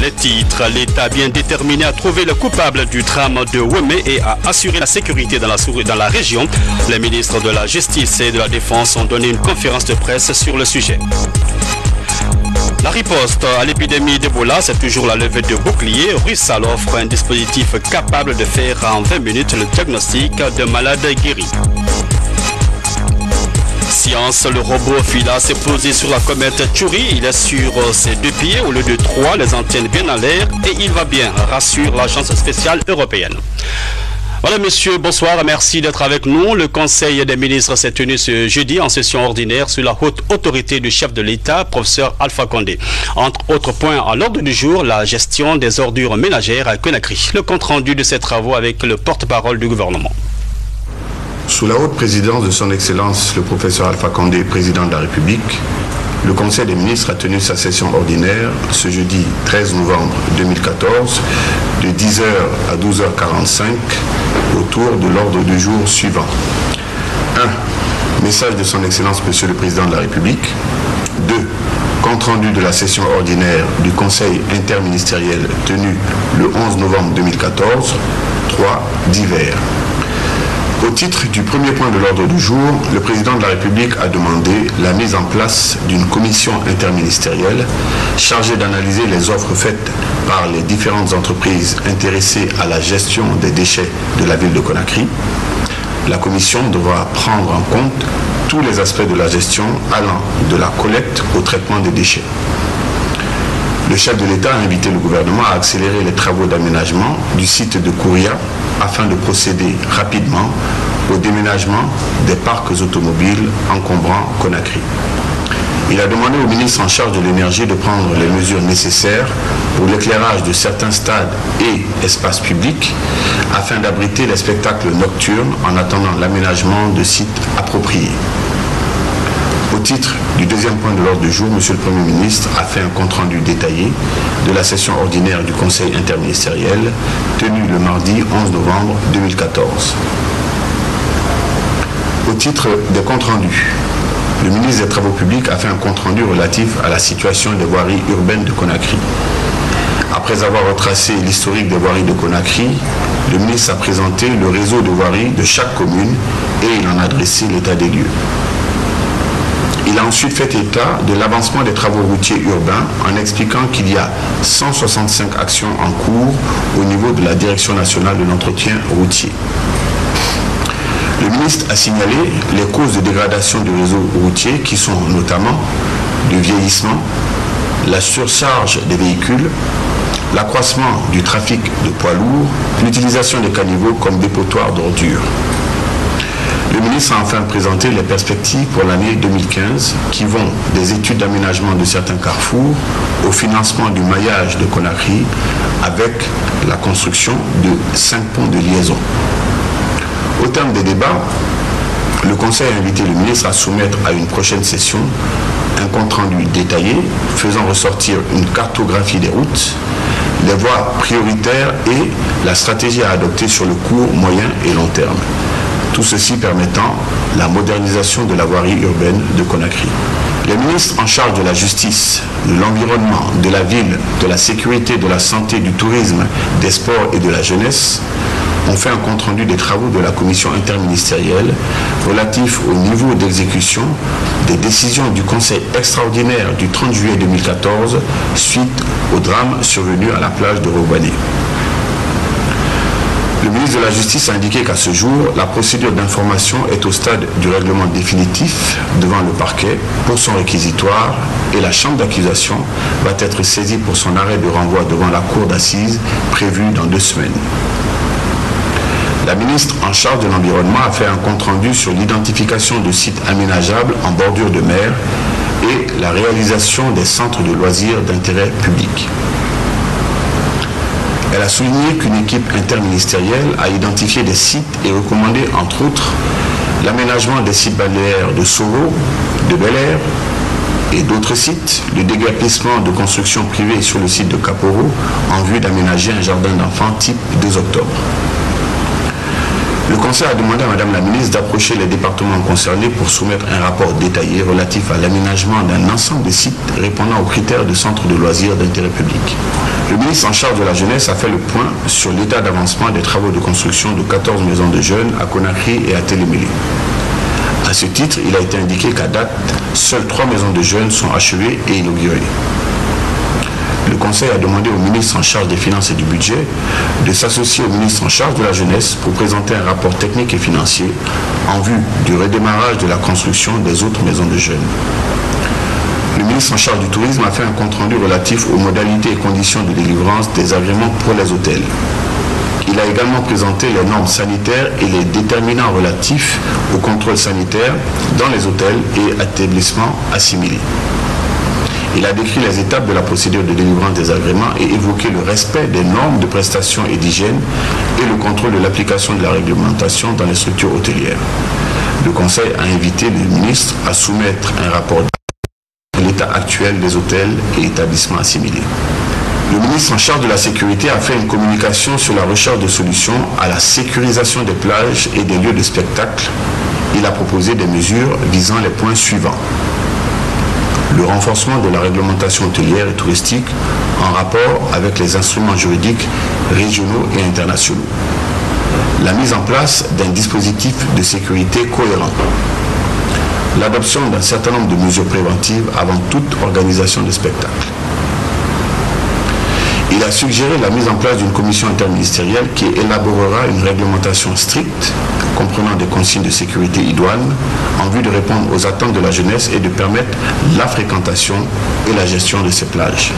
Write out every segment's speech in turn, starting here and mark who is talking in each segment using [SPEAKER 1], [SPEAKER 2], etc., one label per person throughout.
[SPEAKER 1] Les titres, l'État bien déterminé à trouver le coupable du drame de Wemé et à assurer la sécurité dans la région. Les ministres de la Justice et de la Défense ont donné une conférence de presse sur le sujet. La riposte à l'épidémie d'Ebola, c'est toujours la levée de bouclier. Russell offre un dispositif capable de faire en 20 minutes le diagnostic de malades guéris. Science, le robot Phila s'est posé sur la comète Chury. Il est sur ses 2 pieds au lieu de 3, les antennes bien en l'air et il va bien, rassure l'agence spéciale européenne. Voilà messieurs, bonsoir, merci d'être avec nous. Le Conseil des ministres s'est tenu ce jeudi en session ordinaire sous la haute autorité du chef de l'État, professeur Alpha Condé. Entre autres points à l'ordre du jour, la gestion des ordures ménagères à Conakry. Le compte-rendu de ces travaux avec le porte-parole du gouvernement.
[SPEAKER 2] Sous la haute présidence de son Excellence, le professeur Alpha Condé, président de la République, le Conseil des ministres a tenu sa session ordinaire ce jeudi 13 novembre 2014 de 10h à 12h45 autour de l'ordre du jour suivant. 1. Message de son Excellence, Monsieur le Président de la République. 2. Compte rendu de la session ordinaire du Conseil interministériel tenu le 11 novembre 2014. 3. Divers. Au titre du premier point de l'ordre du jour, le président de la République a demandé la mise en place d'une commission interministérielle chargée d'analyser les offres faites par les différentes entreprises intéressées à la gestion des déchets de la ville de Conakry. La commission devra prendre en compte tous les aspects de la gestion allant de la collecte au traitement des déchets. Le chef de l'État a invité le gouvernement à accélérer les travaux d'aménagement du site de Kouria afin de procéder rapidement au déménagement des parcs automobiles encombrant Conakry. Il a demandé au ministre en charge de l'énergie de prendre les mesures nécessaires pour l'éclairage de certains stades et espaces publics afin d'abriter les spectacles nocturnes en attendant l'aménagement de sites appropriés. Au titre du deuxième point de l'ordre du jour, M. le Premier ministre a fait un compte-rendu détaillé de la session ordinaire du Conseil interministériel tenue le mardi 11 novembre 2014. Au titre des comptes rendus, le ministre des Travaux publics a fait un compte-rendu relatif à la situation des voiries urbaines de Conakry. Après avoir retracé l'historique des voiries de Conakry, le ministre a présenté le réseau de voiries de chaque commune et il en a dressé l'état des lieux. Il a ensuite fait état de l'avancement des travaux routiers urbains en expliquant qu'il y a 165 actions en cours au niveau de la Direction nationale de l'entretien routier. Le ministre a signalé les causes de dégradation du réseau routier qui sont notamment le vieillissement, la surcharge des véhicules, l'accroissement du trafic de poids lourds, l'utilisation des caniveaux comme dépotoirs d'ordures. Le ministre a enfin présenté les perspectives pour l'année 2015 qui vont des études d'aménagement de certains carrefours au financement du maillage de Conakry avec la construction de 5 ponts de liaison. Au terme des débats, le Conseil a invité le ministre à soumettre à une prochaine session un compte-rendu détaillé faisant ressortir une cartographie des routes, les voies prioritaires et la stratégie à adopter sur le court, moyen et long terme. Tout ceci permettant la modernisation de la voirie urbaine de Conakry. Les ministres en charge de la justice, de l'environnement, de la ville, de la sécurité, de la santé, du tourisme, des sports et de la jeunesse ont fait un compte-rendu des travaux de la commission interministérielle relatif au niveau d'exécution des décisions du Conseil extraordinaire du 30 juillet 2014 suite au drame survenu à la plage de Robané. Le ministre de la Justice a indiqué qu'à ce jour, la procédure d'information est au stade du règlement définitif devant le parquet pour son réquisitoire et la chambre d'accusation va être saisie pour son arrêt de renvoi devant la cour d'assises prévue dans 2 semaines. La ministre en charge de l'environnement a fait un compte-rendu sur l'identification de sites aménageables en bordure de mer et la réalisation des centres de loisirs d'intérêt public. Elle a souligné qu'une équipe interministérielle a identifié des sites et recommandé, entre autres, l'aménagement des sites balnéaires de Soro, de Bel-Air et d'autres sites, le déguerpissement de constructions privées sur le site de Kaporo en vue d'aménager un jardin d'enfants type 2 octobre. Le Conseil a demandé à Madame la ministre d'approcher les départements concernés pour soumettre un rapport détaillé relatif à l'aménagement d'un ensemble de sites répondant aux critères de centres de loisirs d'intérêt public. Le ministre en charge de la jeunesse a fait le point sur l'état d'avancement des travaux de construction de 14 maisons de jeunes à Conakry et à Télémélé. À ce titre, il a été indiqué qu'à date, seules 3 maisons de jeunes sont achevées et inaugurées. Le Conseil a demandé au ministre en charge des Finances et du Budget de s'associer au ministre en charge de la Jeunesse pour présenter un rapport technique et financier en vue du redémarrage de la construction des autres maisons de jeunes. Le ministre en charge du Tourisme a fait un compte-rendu relatif aux modalités et conditions de délivrance des agréments pour les hôtels. Il a également présenté les normes sanitaires et les déterminants relatifs au contrôle sanitaire dans les hôtels et établissements assimilés. Il a décrit les étapes de la procédure de délivrance des agréments et évoqué le respect des normes de prestation et d'hygiène et le contrôle de l'application de la réglementation dans les structures hôtelières. Le Conseil a invité le ministre à soumettre un rapport de l'état actuel des hôtels et établissements assimilés. Le ministre en charge de la sécurité a fait une communication sur la recherche de solutions à la sécurisation des plages et des lieux de spectacle. Il a proposé des mesures visant les points suivants. Le renforcement de la réglementation hôtelière et touristique en rapport avec les instruments juridiques régionaux et internationaux. La mise en place d'un dispositif de sécurité cohérent. L'adoption d'un certain nombre de mesures préventives avant toute organisation de spectacle. Il a suggéré la mise en place d'une commission interministérielle qui élaborera une réglementation stricte comprenant des consignes de sécurité idoines en vue de répondre aux attentes de la jeunesse et de permettre la fréquentation et la gestion de ces plages.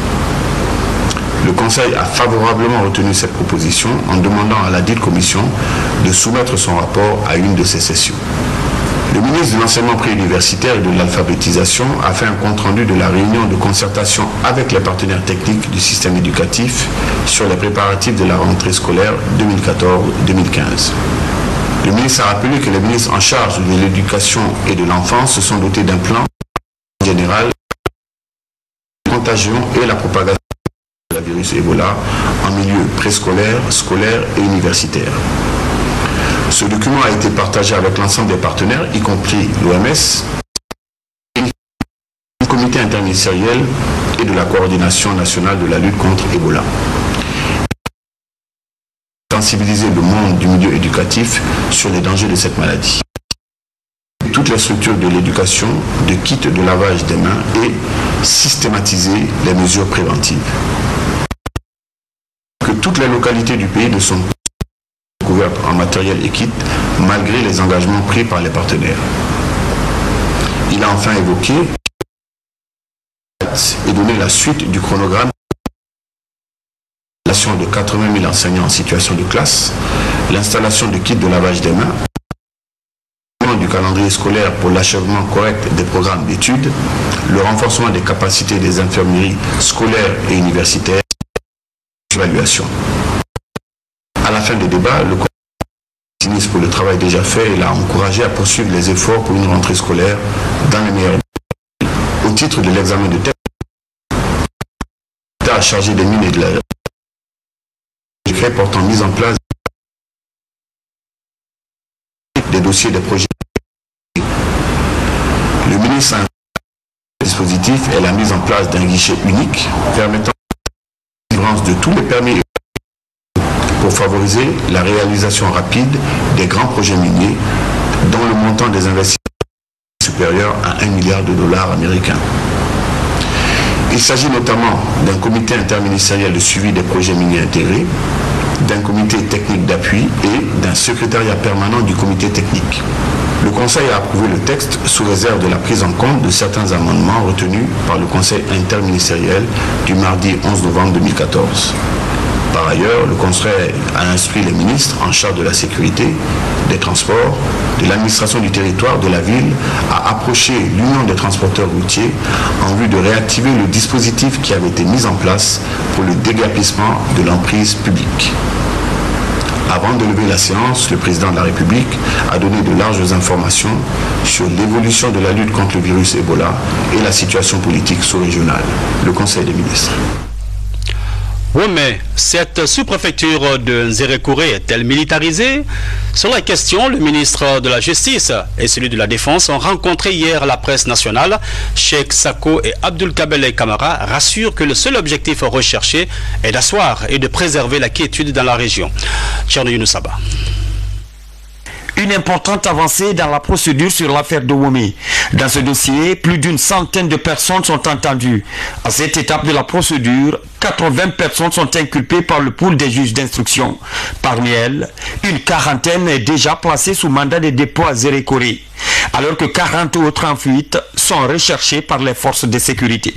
[SPEAKER 2] Le Conseil a favorablement retenu cette proposition en demandant à la dite commission de soumettre son rapport à une de ses sessions. Le ministre de l'Enseignement préuniversitaire et de l'Alphabétisation a fait un compte-rendu de la réunion de concertation avec les partenaires techniques du système éducatif sur les préparatifs de la rentrée scolaire 2014-2015. Le ministre a rappelé que les ministres en charge de l'éducation et de l'enfance se sont dotés d'un plan général de la contagion et la propagation de la virus Ebola en milieu préscolaire, scolaire et universitaire. Ce document a été partagé avec l'ensemble des partenaires, y compris l'OMS, le comité interministériel et de la coordination nationale de la lutte contre Ebola. Sensibiliser le monde du milieu éducatif sur les dangers de cette maladie. Toutes les structures de l'éducation, de kits de lavage des mains et systématiser les mesures préventives. Que toutes les localités du pays ne sont pas couvertes en matériel et kit, malgré les engagements pris par les partenaires. Il a enfin évoqué et donné la suite du chronogramme de 80 000 enseignants en situation de classe, l'installation de kits de lavage des mains, du calendrier scolaire pour l'achèvement correct des programmes d'études, le renforcement des capacités des infirmeries scolaires et universitaires, l'évaluation. À la fin des débats, le ministre pour le travail déjà fait, il a encouragé à poursuivre les efforts pour une rentrée scolaire dans les meilleurs délais. Au titre de l'examen de texte, l'État a chargé des mines et de la décret portant mise en place des dossiers des projets. Le ministre a un dispositif et la mise en place d'un guichet unique permettant la délivrance de tous les permis pour favoriser la réalisation rapide des grands projets miniers dont le montant des investissements est supérieur à $1 milliard américains. Il s'agit notamment d'un comité interministériel de suivi des projets miniers intégrés, d'un comité technique d'appui et d'un secrétariat permanent du comité technique. Le Conseil a approuvé le texte sous réserve de la prise en compte de certains amendements retenus par le Conseil interministériel du mardi 11 novembre 2014. Par ailleurs, le Conseil a instruit les ministres en charge de la sécurité, des transports, de l'administration du territoire, de la ville, à approcher l'Union des transporteurs routiers en vue de réactiver le dispositif qui avait été mis en place pour le déguerpissement de l'emprise publique. Avant de lever la séance, le président de la République a donné de larges informations sur l'évolution de la lutte contre le virus Ebola et la situation politique sous-régionale. Le Conseil des ministres.
[SPEAKER 1] Oui, mais cette sous-préfecture de Nzerekouré est-elle militarisée? Sur la question, le ministre de la Justice et celui de la Défense ont rencontré hier la presse nationale. Cheikh Sako et Abdul Kabele Kamara rassurent que le seul objectif recherché est d'asseoir et de préserver la quiétude dans la région. Tcherno Younoussaba.
[SPEAKER 3] Une importante avancée dans la procédure sur l'affaire de Womé. Dans ce dossier, plus d'une centaine de personnes sont entendues. À cette étape de la procédure, 80 personnes sont inculpées par le pool des juges d'instruction. Parmi elles, une quarantaine est déjà placée sous mandat de dépôt à Nzerekouré, alors que 40 autres en fuite sont recherchés par les forces de sécurité.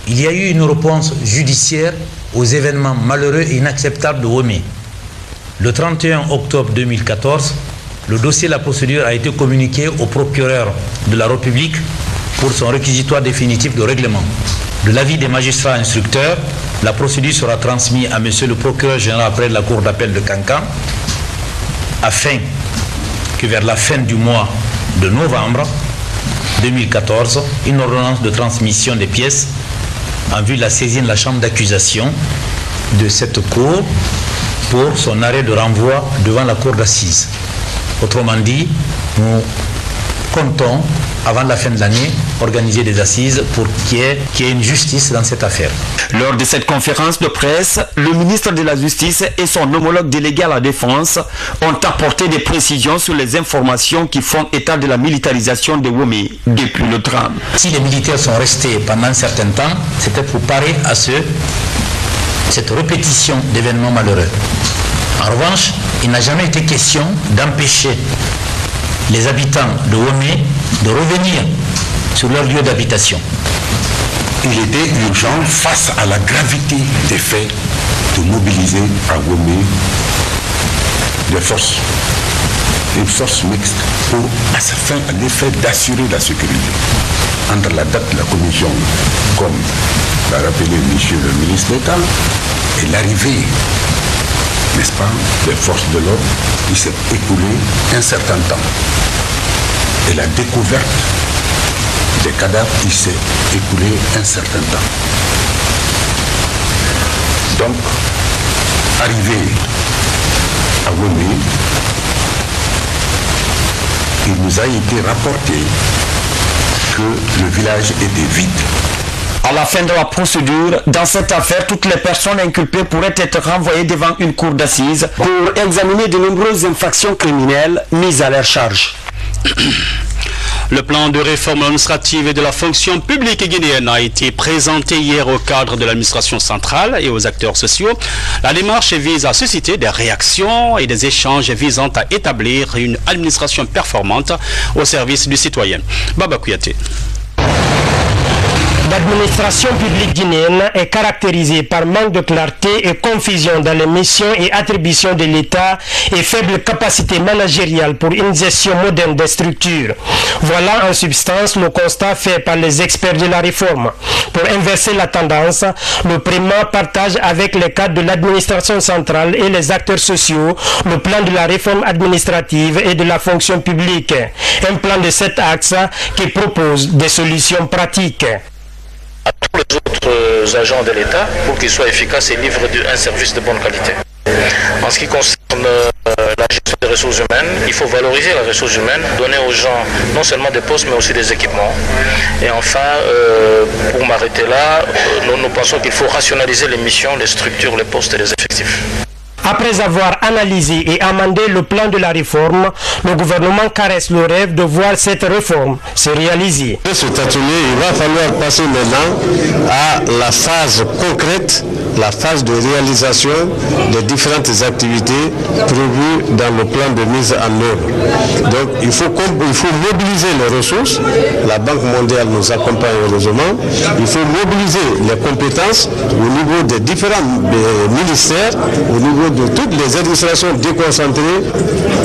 [SPEAKER 4] Il y a eu une réponse judiciaire aux événements malheureux et inacceptables de Womé. Le 31 octobre 2014, le dossier de la procédure a été communiqué au procureur de la République pour son réquisitoire définitif de règlement. De l'avis des magistrats instructeurs, la procédure sera transmise à monsieur le procureur général après la cour d'appel de Kankan, afin que vers la fin du mois de novembre 2014, une ordonnance de transmission des pièces en vue de la saisine de la chambre d'accusation de cette cour pour son arrêt de renvoi devant la cour d'assises. Autrement dit, nous comptons, avant la fin de l'année, organiser des assises pour qu'il y ait une justice dans cette affaire.
[SPEAKER 3] Lors de cette conférence de presse, le ministre de la Justice et son homologue délégué à la Défense ont apporté des précisions sur les informations qui font état de la militarisation de Womé depuis le drame.
[SPEAKER 4] Si les militaires sont restés pendant un certain temps, c'était pour parer à cette répétition d'événements malheureux. En revanche, il n'a jamais été question d'empêcher les habitants de Womé de revenir sur leur lieu d'habitation.
[SPEAKER 5] Il était urgent, face à la gravité des faits, de mobiliser à Womé une force mixte pour, afin à l'effet d'assurer la sécurité. Entre la date de la commission, comme l'a rappelé monsieur le ministre d'État, et l'arrivée, n'est-ce pas, des forces de l'ordre, il s'est écoulé un certain temps. Et la découverte des cadavres, il s'est écoulé un certain temps. Donc, arrivé à Womé, il nous a été rapporté que le village était vide.
[SPEAKER 3] À la fin de la procédure, dans cette affaire, toutes les personnes inculpées pourraient être renvoyées devant une cour d'assises pour examiner de nombreuses infractions criminelles mises à leur charge.
[SPEAKER 1] Le plan de réforme administrative et de la fonction publique guinéenne a été présenté hier au cadre de l'administration centrale et aux acteurs sociaux. La démarche vise à susciter des réactions et des échanges visant à établir une administration performante au service du citoyen. Baba Kouyaté.
[SPEAKER 6] L'administration publique guinéenne est caractérisée par manque de clarté et confusion dans les missions et attributions de l'État et faible capacité managériale pour une gestion moderne des structures. Voilà en substance le constat fait par les experts de la réforme. Pour inverser la tendance, le PREMA partage avec les cadres de l'administration centrale et les acteurs sociaux le plan de la réforme administrative et de la fonction publique. Un plan de 7 axes qui propose des solutions pratiques
[SPEAKER 7] à tous les autres agents de l'État pour qu'ils soient efficaces et livrent un service de bonne qualité. En ce qui concerne la gestion des ressources humaines, il faut valoriser la ressource humaine, donner aux gens non seulement des postes mais aussi des équipements. Et enfin, pour m'arrêter là, nous pensons qu'il faut rationaliser les missions, les structures, les postes et les effectifs.
[SPEAKER 6] Après avoir analysé et amendé le plan de la réforme, le gouvernement caresse le rêve de voir cette réforme se réaliser.
[SPEAKER 8] Cet atelier, il va falloir passer maintenant à la phase concrète, la phase de réalisation des différentes activités prévues dans le plan de mise en œuvre. Donc il faut mobiliser les ressources. La Banque mondiale nous accompagne heureusement. Il faut mobiliser les compétences au niveau des différents ministères, au niveau de toutes les administrations déconcentrées.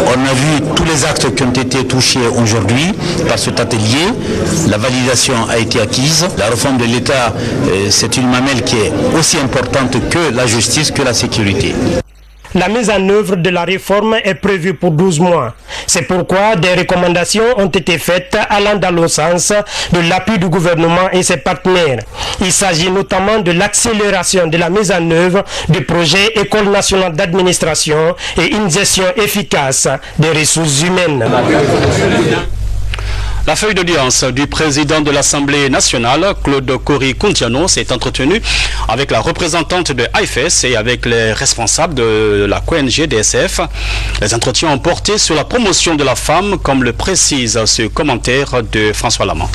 [SPEAKER 4] On a vu tous les actes qui ont été touchés aujourd'hui par cet atelier. La validation a été acquise. La réforme de l'État, c'est une mamelle qui est aussi importante que la justice, que la sécurité.
[SPEAKER 6] La mise en œuvre de la réforme est prévue pour 12 mois. C'est pourquoi des recommandations ont été faites allant dans le sens de l'appui du gouvernement et ses partenaires. Il s'agit notamment de l'accélération de la mise en œuvre du projet École nationale d'administration et une gestion efficace des ressources humaines.
[SPEAKER 1] La feuille d'audience du président de l'Assemblée nationale, Claude Kory-Kountiano, s'est entretenue avec la représentante de AIFES et avec les responsables de la QNG-DSF. Les entretiens ont porté sur la promotion de la femme, comme le précise ce commentaire de François Lamant.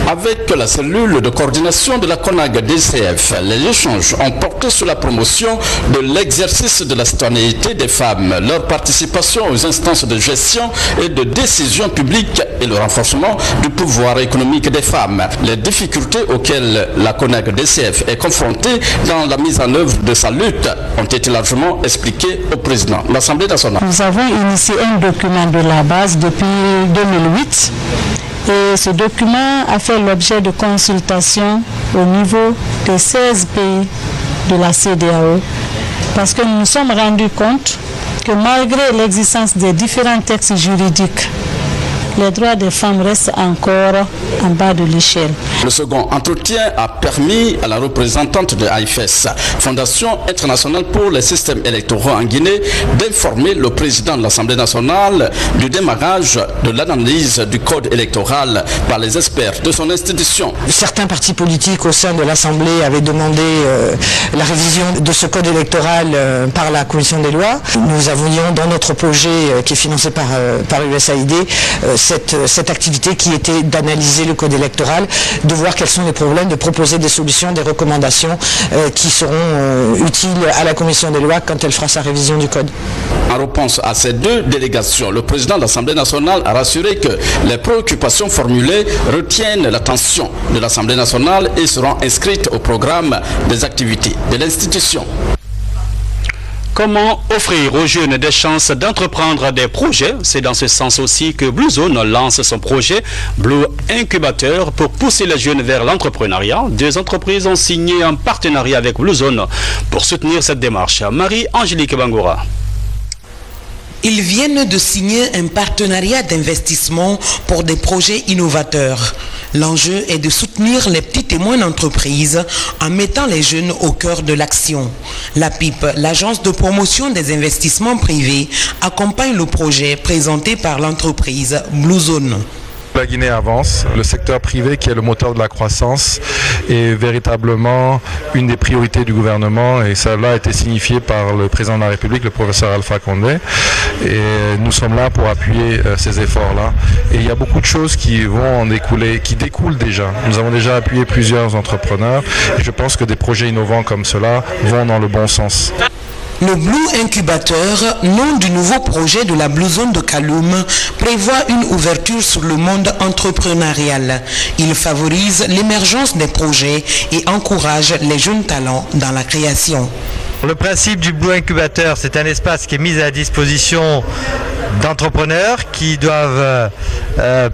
[SPEAKER 9] Avec la cellule de coordination de la CONAG-DCF, les échanges ont porté sur la promotion de l'exercice de la citoyenneté des femmes, leur participation aux instances de gestion et de décision publique et le renforcement du pouvoir économique des femmes. Les difficultés auxquelles la CONAG-DCF est confrontée dans la mise en œuvre de sa lutte ont été largement expliquées au président de l'Assemblée nationale.
[SPEAKER 10] Nous avons initié un document de la base depuis 2008. Et ce document a fait l'objet de consultations au niveau des 16 pays de la CEDEAO parce que nous nous sommes rendus compte que malgré l'existence des différents textes juridiques, les droits des femmes restent encore en bas de l'échelle.
[SPEAKER 9] Le second entretien a permis à la représentante de AIFES, Fondation internationale pour les systèmes électoraux en Guinée, d'informer le président de l'Assemblée nationale du démarrage de l'analyse du code électoral par les experts de son institution.
[SPEAKER 11] Certains partis politiques au sein de l'Assemblée avaient demandé la révision de ce code électoral par la Commission des lois. Nous avions dans notre projet qui est financé par USAID cette activité qui était d'analyser le code électoral, de voir quels sont les problèmes, de proposer des solutions, des recommandations qui seront utiles à la Commission des lois quand elle fera sa révision du code.
[SPEAKER 9] En réponse à ces deux délégations, le président de l'Assemblée nationale a rassuré que les préoccupations formulées retiennent l'attention de l'Assemblée nationale et seront inscrites au programme des activités de l'institution.
[SPEAKER 1] Comment offrir aux jeunes des chances d'entreprendre des projets? C'est dans ce sens aussi que Blue Zone lance son projet Blue Incubateur pour pousser les jeunes vers l'entrepreneuriat. Deux entreprises ont signé un partenariat avec Blue Zone pour soutenir cette démarche. Marie-Angélique Bangoura.
[SPEAKER 12] Ils viennent de signer un partenariat d'investissement pour des projets innovateurs. L'enjeu est de soutenir les petites et moyennes entreprises en mettant les jeunes au cœur de l'action. La PIP, l'agence de promotion des investissements privés, accompagne le projet présenté par l'entreprise Blue Zone.
[SPEAKER 13] La Guinée avance. Le secteur privé, qui est le moteur de la croissance, est véritablement une des priorités du gouvernement et cela a été signifié par le président de la République, le professeur Alpha Condé. Et nous sommes là pour appuyer ces efforts-là. Et il y a beaucoup de choses qui vont en découler, qui découlent déjà. Nous avons déjà appuyé plusieurs entrepreneurs et je pense que des projets innovants comme cela vont dans le bon sens.
[SPEAKER 12] Le Blue Incubateur, nom du nouveau projet de la Blue Zone de Kaloum, prévoit une ouverture sur le monde entrepreneurial. Il favorise l'émergence des projets et encourage les jeunes talents dans la création.
[SPEAKER 14] Le principe du Blue Incubateur, c'est un espace qui est mis à la disposition d'entrepreneurs qui doivent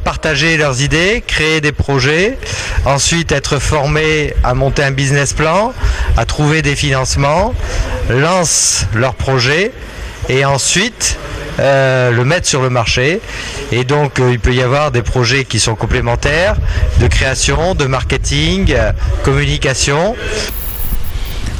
[SPEAKER 14] partager leurs idées, créer des projets, ensuite être formés à monter un business plan, à trouver des financements, lancent leur projet et ensuite le mettre sur le marché. Et donc il peut y avoir des projets qui sont complémentaires, de création, de marketing, communication.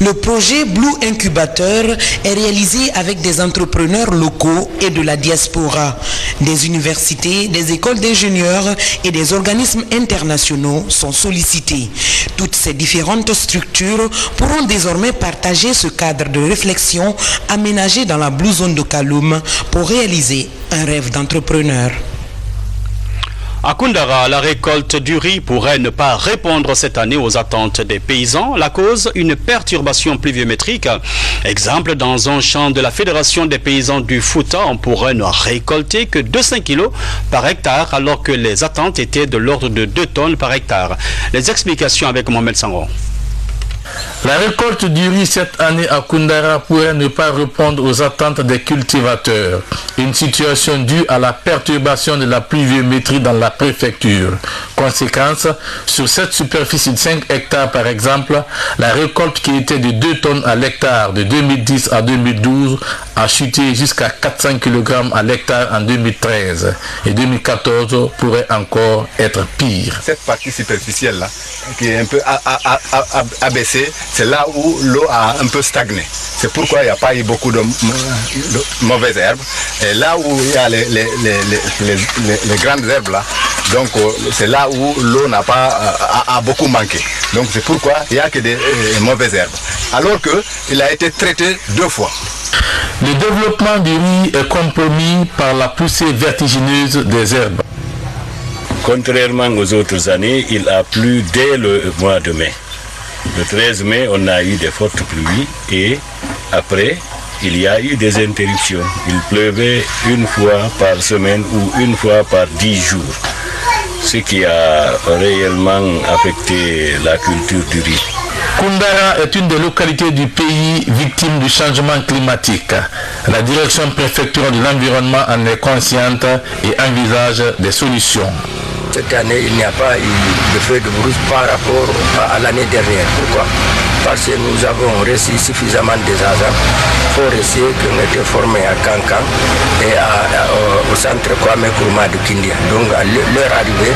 [SPEAKER 12] Le projet Blue Incubateur est réalisé avec des entrepreneurs locaux et de la diaspora. Des universités, des écoles d'ingénieurs et des organismes internationaux sont sollicités. Toutes ces différentes structures pourront désormais partager ce cadre de réflexion aménagé dans la Blue Zone de Kaloum pour réaliser un rêve d'entrepreneur.
[SPEAKER 1] À Koundara, la récolte du riz pourrait ne pas répondre cette année aux attentes des paysans. La cause, une perturbation pluviométrique. Exemple, dans un champ de la Fédération des paysans du Fouta, on pourrait ne récolter que 200 kg par hectare, alors que les attentes étaient de l'ordre de 2 tonnes par hectare. Les explications avec Mohamed Sangron.
[SPEAKER 15] La récolte du riz cette année à Koundara pourrait ne pas répondre aux attentes des cultivateurs. Une situation due à la perturbation de la pluviométrie dans la préfecture. Conséquence, sur cette superficie de 5 hectares par exemple, la récolte qui était de 2 tonnes à l'hectare de 2010 à 2012 a chuté jusqu'à 400 kg à l'hectare en 2013. Et 2014 pourrait encore être pire.
[SPEAKER 16] Cette partie superficielle là, qui est un peu abaissée, c'est là où l'eau a un peu stagné. C'est pourquoi il n'y a pas eu beaucoup de mauvaises herbes. Et là où il y a les grandes herbes là, donc c'est là où l'eau n'a pas a beaucoup manqué. Donc c'est pourquoi il n'y a que des mauvaises herbes. Alors qu'il a été traité 2 fois.
[SPEAKER 15] Le développement du riz est compromis par la poussée vertigineuse des herbes.
[SPEAKER 17] Contrairement aux autres années, il a plu dès le mois de mai. Le 13 mai, on a eu des fortes pluies et après, il y a eu des interruptions. Il pleuvait une fois par semaine ou une fois par 10 jours, ce qui a réellement affecté la culture du riz.
[SPEAKER 15] Koundara est une des localités du pays victime du changement climatique. La direction préfectorale de l'environnement en est consciente et envisage des solutions.
[SPEAKER 18] Cette année, il n'y a pas eu de feu de brousse par rapport à l'année dernière. Pourquoi? Parce que nous avons reçu suffisamment des agents forestiers qui ont été formés à Kankan et au centre Kwame Nkrumah de Kindia. Donc leur arrivée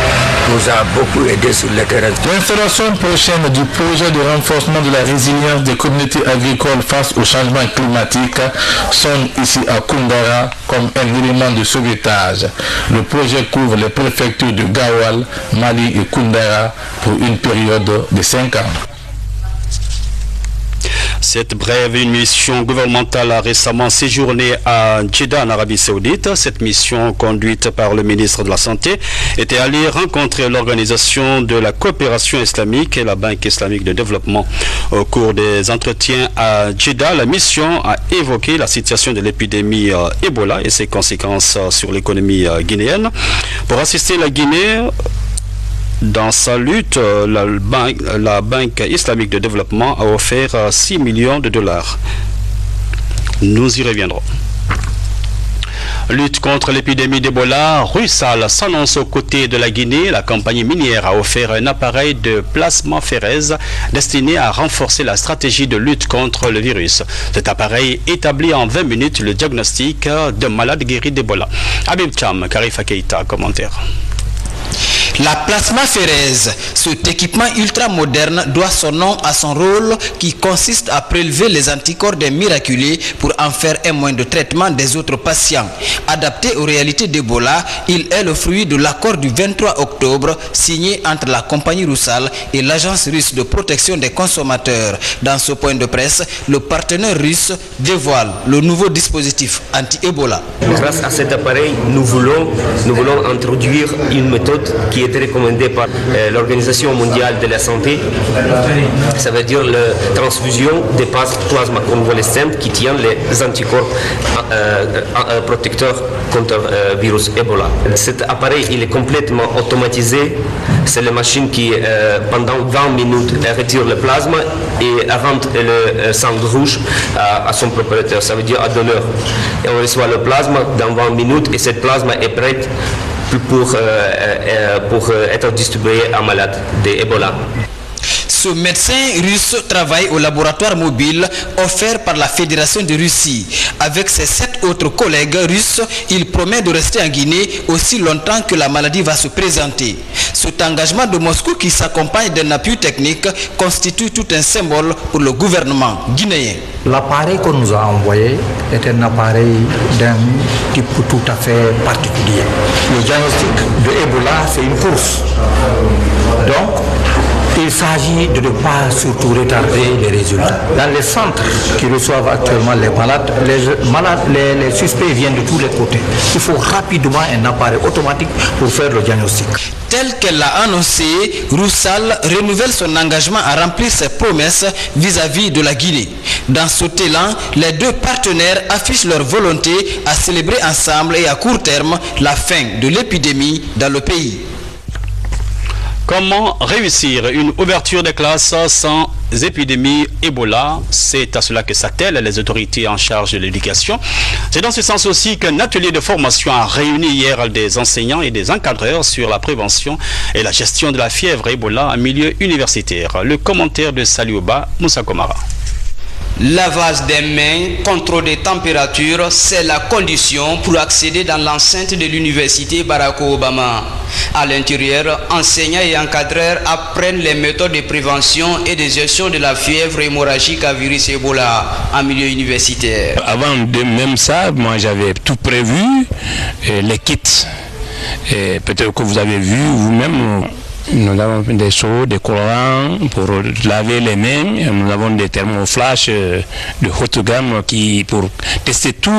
[SPEAKER 18] nous a beaucoup aidé sur le terrain.
[SPEAKER 15] L'installation prochaine du projet de renforcement de la résilience des communautés agricoles face au changement climatique sonne ici à Koundara comme un élément de sauvetage. Le projet couvre les préfectures de Gawal, Mali et Koundara pour une période de 5 ans.
[SPEAKER 1] Cette brève mission gouvernementale a récemment séjourné à Jeddah en Arabie Saoudite. Cette mission, conduite par le ministre de la Santé, était allée rencontrer l'Organisation de la coopération islamique et la Banque islamique de développement. Au cours des entretiens à Jeddah, la mission a évoqué la situation de l'épidémie Ebola et ses conséquences sur l'économie guinéenne. Pour assister la Guinée dans sa lutte, la Banque islamique de développement a offert 6 millions de dollars. Nous y reviendrons. Lutte contre l'épidémie d'Ebola, Rusal s'annonce aux côtés de la Guinée. La compagnie minière a offert un appareil de plasmaphéreuse destiné à renforcer la stratégie de lutte contre le virus. Cet appareil établit en 20 minutes le diagnostic de malades guéris d'Ebola. Habib Cham, Karifa Keita, commentaire.
[SPEAKER 12] La plasmaphéreuse, cet équipement ultra moderne, doit son nom à son rôle qui consiste à prélever les anticorps des miraculés pour en faire un moyen de traitement des autres patients. Adapté aux réalités d'Ebola, il est le fruit de l'accord du 23 octobre signé entre la compagnie Rusal et l'agence russe de protection des consommateurs. Dans ce point de presse, le partenaire russe dévoile le nouveau dispositif anti-Ebola.
[SPEAKER 19] Grâce à cet appareil, nous voulons introduire une méthode qui est recommandée par l'Organisation mondiale de la santé. Ça veut dire la transfusion des plasma convalescentes qui tiennent les anticorps protecteurs contre le virus Ebola. Cet appareil il est complètement automatisé. C'est la machine qui, pendant 20 minutes, retire le plasma et rend le sang rouge à son propriétaire, ça veut dire à donneur. Et on reçoit le plasma dans 20 minutes et cette plasma est prête pour être distribué à malades d'Ebola.
[SPEAKER 12] Ce médecin russe travaille au laboratoire mobile offert par la Fédération de Russie. Avec ses 7 autres collègues russes, il promet de rester en Guinée aussi longtemps que la maladie va se présenter. Cet engagement de Moscou qui s'accompagne d'un appui technique constitue tout un symbole pour le gouvernement guinéen.
[SPEAKER 20] L'appareil qu'on nous a envoyé est un appareil d'un type tout à fait particulier. Le diagnostic de Ebola, c'est une course. Donc, il s'agit de ne pas surtout retarder les résultats. Dans les centres qui reçoivent actuellement les malades, les suspects viennent de tous les côtés. Il faut rapidement un appareil automatique pour faire le diagnostic.
[SPEAKER 12] Tel qu'elle l'a annoncé, Rusal renouvelle son engagement à remplir ses promesses vis-à-vis de la Guinée. Dans cet élan, les deux partenaires affichent leur volonté à célébrer ensemble et à court terme la fin de l'épidémie dans le pays.
[SPEAKER 1] Comment réussir une ouverture des classes sans épidémies Ebola. C'est à cela que s'attellent les autorités en charge de l'éducation. C'est dans ce sens aussi qu'un atelier de formation a réuni hier des enseignants et des encadreurs sur la prévention et la gestion de la fièvre Ebola en milieu universitaire. Le commentaire de Salioba Moussa Komara.
[SPEAKER 21] Lavage des mains, contrôle des températures, c'est la condition pour accéder dans l'enceinte de l'université Barack Obama. À l'intérieur, enseignants et encadreurs apprennent les méthodes de prévention et de gestion de la fièvre hémorragique à virus Ebola en milieu universitaire.
[SPEAKER 22] Avant de même ça, moi j'avais tout prévu, les kits. Peut-être que vous avez vu vous-même. Nous avons des seaux, des colorants pour laver les mains. Nous avons des thermoflash de haute gamme pour tester toute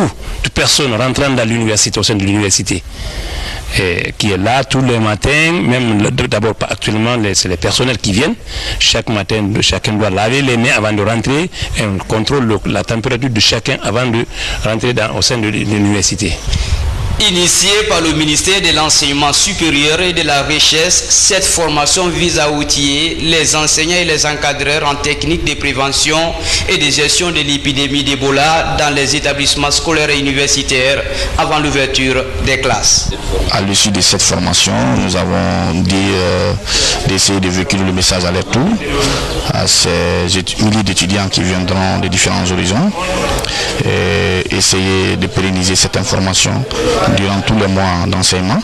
[SPEAKER 22] personne rentrant dans l'université, au sein de l'université. Qui est là tous les matins, même d'abord actuellement c'est les personnels qui viennent. Chaque matin, chacun doit laver les mains avant de rentrer et on contrôle la température de chacun avant de rentrer au sein de l'université.
[SPEAKER 21] Initiée par le ministère de l'Enseignement supérieur et de la Recherche, cette formation vise à outiller les enseignants et les encadreurs en techniques de prévention et de gestion de l'épidémie d'Ebola dans les établissements scolaires et universitaires avant l'ouverture des classes.
[SPEAKER 23] À l'issue de cette formation, nous avons dit d'essayer de véhiculer le message à leur tour à ces milliers d'étudiants qui viendront de différents horizons et essayer de pérenniser cette information durant tous les mois d'enseignement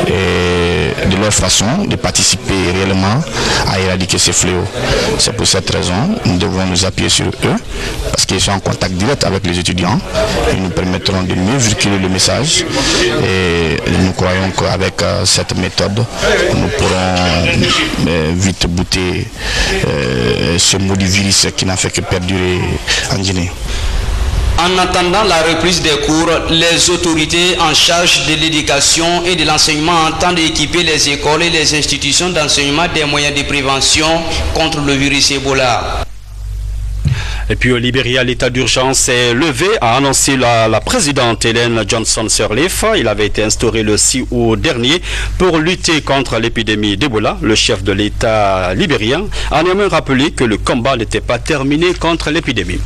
[SPEAKER 23] et de leur façon de participer réellement à éradiquer ces fléaux. C'est pour cette raison que nous devons nous appuyer sur eux parce qu'ils sont en contact direct avec les étudiants. Ils nous permettront de mieux véhiculer le message et nous croyons qu'avec cette méthode, nous pourrons vite bouter ce maudit virus qui n'a fait que perdurer en Guinée.
[SPEAKER 21] En attendant la reprise des cours, les autorités en charge de l'éducation et de l'enseignement entendent équiper les écoles et les institutions d'enseignement des moyens de prévention contre le virus Ebola.
[SPEAKER 1] Et puis au Libéria, l'état d'urgence est levé, a annoncé la présidente Ellen Johnson Sirleaf. Il avait été instauré le 6 août dernier pour lutter contre l'épidémie d'Ebola. Le chef de l'état libérien a néanmoins rappelé que le combat n'était pas terminé contre l'épidémie.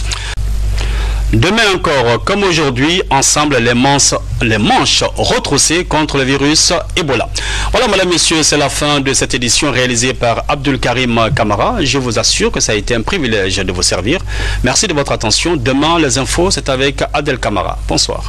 [SPEAKER 1] Demain encore, comme aujourd'hui, ensemble les manches retroussées contre le virus Ebola. Voilà, mesdames, messieurs, c'est la fin de cette édition réalisée par Abdul Karim Kamara. Je vous assure que ça a été un privilège de vous servir. Merci de votre attention. Demain, les infos, c'est avec Adel Kamara. Bonsoir.